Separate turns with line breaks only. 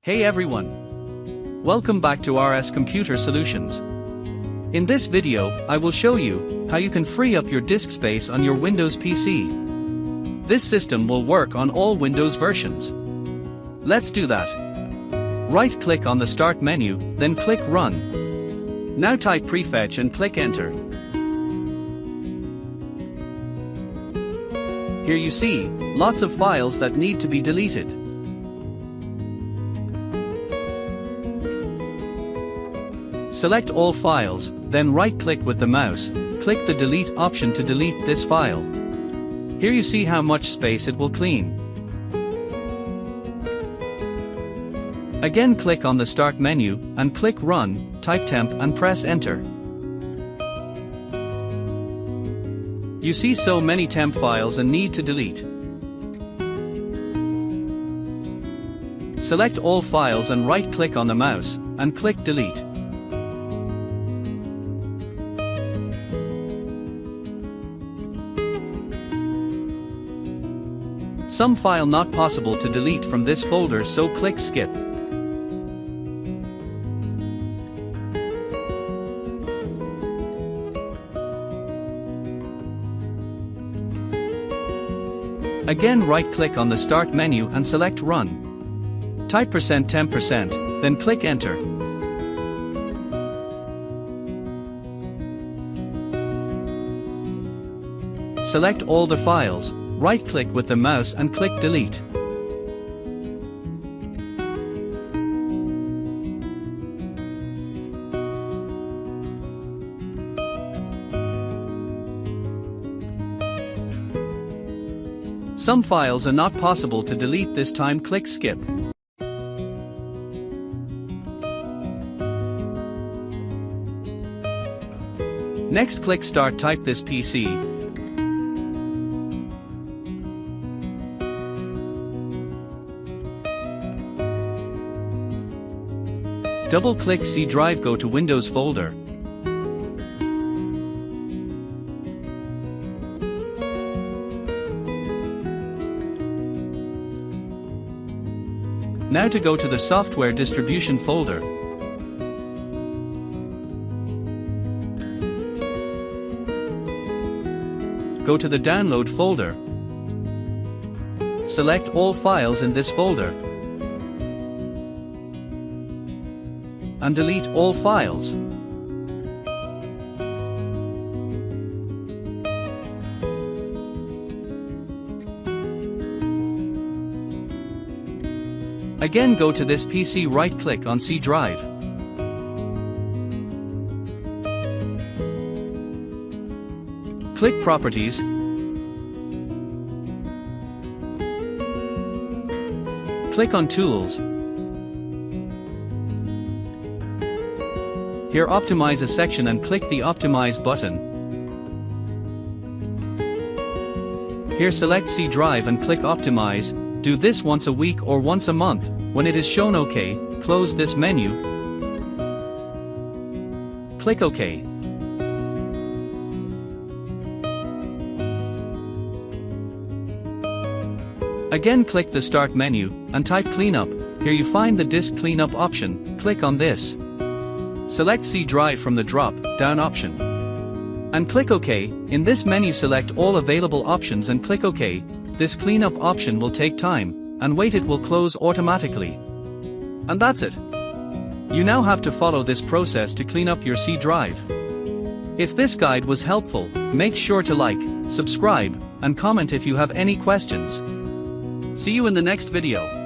Hey everyone! Welcome back to RS Computer Solutions. In this video, I will show you how you can free up your disk space on your Windows PC. This system will work on all Windows versions. Let's do that. Right-click on the Start menu, then click Run. Now type prefetch and click Enter. Here you see lots of files that need to be deleted. Select all files, then right-click with the mouse, click the Delete option to delete this file. Here you see how much space it will clean. Again click on the Start menu, and click Run, type temp and press Enter. You see so many temp files and need to delete. Select all files and right-click on the mouse, and click Delete. Some file not possible to delete from this folder, so click Skip. Again right-click on the Start menu and select Run. Type %temp%, then click Enter. Select all the files. Right-click with the mouse and click Delete. Some files are not possible to delete this time, click Skip. Next click Start, type this PC. Double-click C drive, go to Windows folder. Now to go to the software distribution folder. Go to the download folder. Select all files in this folder. And delete all files. Again go to this PC, right-click on C drive. Click Properties. Click on Tools. Here optimize a section and click the Optimize button. Here select C drive and click Optimize. Do this once a week or once a month. When it is shown OK, close this menu. Click OK. Again click the Start menu, and type Cleanup. Here you find the Disk Cleanup option, click on this. Select C drive from the drop-down option. And click OK. In this menu select all available options and click OK. This cleanup option will take time, and wait, it will close automatically. And that's it. You now have to follow this process to clean up your C drive. If this guide was helpful, make sure to like, subscribe, and comment if you have any questions. See you in the next video.